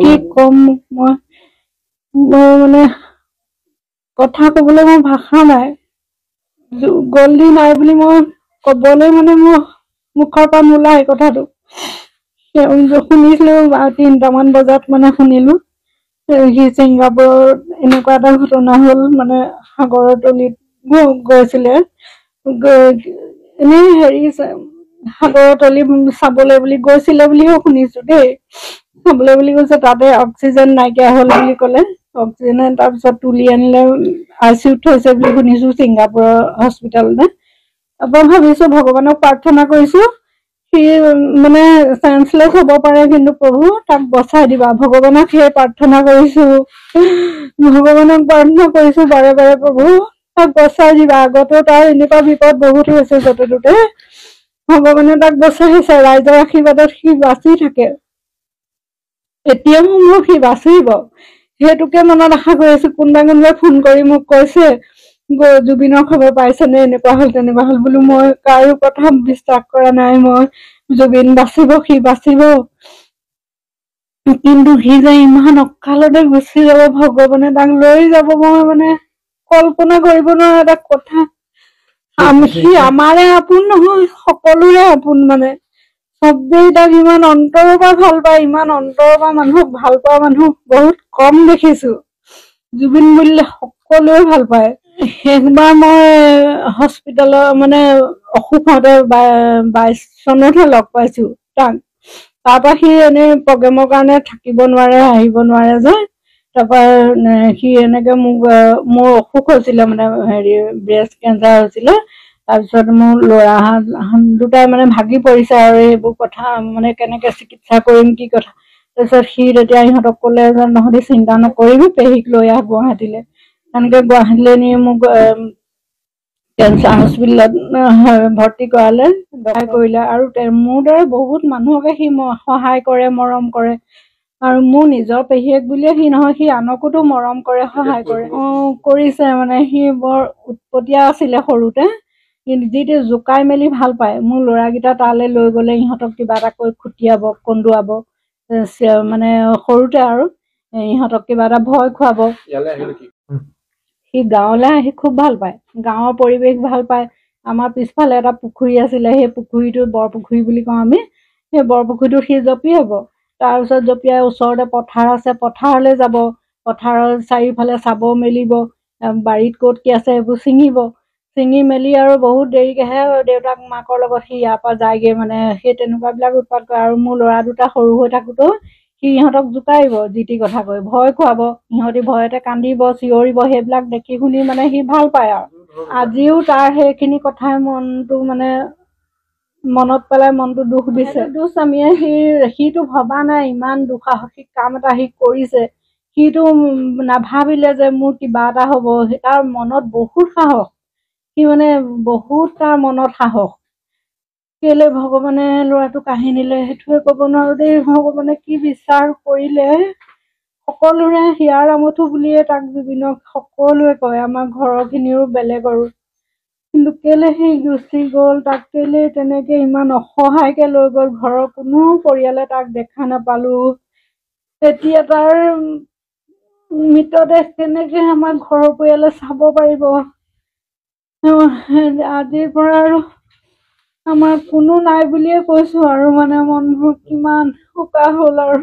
কি কম মই মানে কথা কবলৈ মোৰ ভাষা নাই গল্ডি নাই বুলি মই কবলৈ মানে মোৰ মুখৰ পৰা নোলায় কথাটো শুনিছিলো 3টামান বজাত মানে শুনিলো সি ছিংগাপুৰত এনেকুৱা এটা ঘটনা হ'ল মানে সাগৰৰ তলিত গৈছিলে এনেই হেৰি সাগৰৰ তলি চাবলৈ বুলি গৈছিলে বুলিও শুনিছো দেই চাবলৈ বুলি কৈছে তাতে অক্সিজেন নাইকিয়া হ'ল বুলি ক'লে অক্সিজেন তাৰপিছত তুলি আনিলে ICUত থৈছে বুলি শুনিছো ছিংগাপুৰৰ হস্পিটেলতে আকৌ ভাবিছো ভগৱানক প্ৰাৰ্থনা কৰিছো সি মানে চেঞ্চলেছ হ'ব পাৰে কিন্তু প্ৰভু তাক বচাই দিবা ভগৱানক সেই প্ৰাৰ্থনা কৰিছো ভগৱানক প্ৰাৰ্থনা কৰিছো বাৰে বাৰে প্ৰভু তাক বচাই দিবা আগতেও তাৰ এনেকুৱা বিপদ বহুত হৈছে য'তে ত'তে ভগৱানে তাক বচাইছে ৰাইজৰ আশীৰ্বাদত সি বাচি থাকে এতিয়াও মোক সি বাচিব সেইটোকে মনত আশা কৰি আছো কোনোবাই ফোন কৰি মোক কৈছে জুবিনৰ খবৰ পাইছেনে এনেকুৱা হ'ল তেনেকুৱা হ'ল বোলো মই কাৰো কথা বিশ্বাস কৰা নাই মই জুবিন বাচিব সি বাচিব কিন্তু সি যে ইমান অকালতে গুচি যাব ভগৱানে তাক লৈ যাব মই মানে কল্পনা কৰিব নোৱাৰা এটা কথা সি আমাৰে আপোন নহয় সকলোৰে আপোন মানে চবেই তাক ইমান অন্তৰৰ পৰা ভাল পায় ইমান অন্তৰৰ পৰা মানুহক ভাল পোৱা মানুহ বহুত কম দেখিছো জুবিন বুলিলে সকলোৱে ভাল পায় শেষবাৰ মই হস্পিটেলৰ মানে অসুখ হওঁতে 22 চনতহে লগ পাইছো তাক তাৰপৰা সি এনেই প্ৰগ্ৰেমৰ কাৰণে থাকিব নোৱাৰে আহিব নোৱাৰে যে তাৰপৰা সি এনেকে মোৰ অসুখ হৈছিলে মানে হেৰি ব্ৰেষ্ট কেঞ্চাৰ হৈছিলে তাৰপিছত মোৰ ল'ৰা দুটাই মানে ভাগি পৰিছে আৰু এইবোৰ কথা মানে কেনেকে চিকিৎসা কৰিম কি কথা তাৰপিছত সি তেতিয়া ইহঁতক ক'লে যে নহ'লে চিন্তা নকৰিবি পেহীক লৈ আহ গুৱাহাটীলৈ তেনেকে গুৱাহাটীলৈ নি মোক কেঞ্চাৰ হস্পিটেলত ভৰ্তি কৰালে সহায় কৰিলে আৰু মোৰ দৰে বহুত মানুহকে সি সহায় কৰে মৰম কৰে আৰু মোৰ নিজৰ পেহীয়েক বুলিয়ে সি নহয় সি আনকোতো মৰম কৰে সহায় কৰে কৰিছে মানে সি বৰ উৎপতীয়া আছিলে সৰুতে যিটো জোকাই মেলি ভাল পায় মোৰ ল'ৰাকেইটা তালৈ লৈ গ'লে ইহঁতক কিবা এটা কৈ খুটিয়াব কন্দুৱাব মানে সৰুতে আৰু ইহঁতক কিবা এটা ভয় খুৱাব সি গাঁৱলৈ আহি খুব ভাল পায় গাঁৱৰ পৰিৱেশ ভাল পায় আমাৰ পিছফালে এটা পুখুৰী আছিলে সেই পুখুৰীটো বৰপুখুৰী বুলি কওঁ আমি সেই বৰপুখুৰীটোত সি জঁপিয়াব তাৰপিছত জঁপিয়াই ওচৰতে পথাৰ আছে পথাৰলৈ যাব পথাৰৰ চাৰিওফালে চাব মেলিব বাৰীত ক'ত কি আছে সেইবোৰ ছিঙি মেলি আৰু বহুত দেৰিকেহে দেউতাক মাকৰ লগত সি ইয়াৰ পৰা যায়গৈ মানে সেই তেনেকুৱাবিলাক উৎপাত কৰে আৰু মোৰ ল'ৰা দুটা সৰু হৈ থাকোঁতেও সি ইহঁতক জোকাৰিব যি টি কথা কৈ ভয় খুৱাব সিহঁতি ভয়তে কান্দিব চিঞৰিব সেইবিলাক দেখি শুনি মানে সি ভাল পায় আৰু আজিও তাৰ সেইখিনি কথাই মনটো মানে মনত পেলাই মনটো দুখ দিছে দুস্বামীয়ে সিটো ভবা নাই ইমান দুঃসাহসিক কাম এটা সি কৰিছে সিটো নাভাবিলে যে মোৰ কিবা এটা হ'ব তাৰ মনত বহুত সাহস সি মানে বহুত তাৰ মনত সাহস কেলে ভগৱানে ল'ৰাটো কাহিনীলে সেইটোৱে ক'ব নোৱাৰো দেই ভগৱানে কি বিচাৰ কৰিলে সকলোৰে হিয়াৰ আমঠু বুলিয়ে তাক জুবিনক সকলোৱে কয় আমাৰ ঘৰৰখিনিও বেলেগৰো কিন্তু কেলে সি গুচি গ'ল তাক কেলে তেনেকে ইমান অসহায়কে লৈ গ'ল ঘৰৰ কোনো পৰিয়ালে তাক দেখা নাপালো এতিয়া তাৰ মৃতদেহ কেনেকে আমাৰ ঘৰৰ পৰিয়ালে চাব পাৰিব আজিৰ পৰা আৰু আমাৰ কোনো নাই বুলিয়ে কৈছো আৰু মানে মনবোৰ কিমান শোকা হ'ল আৰু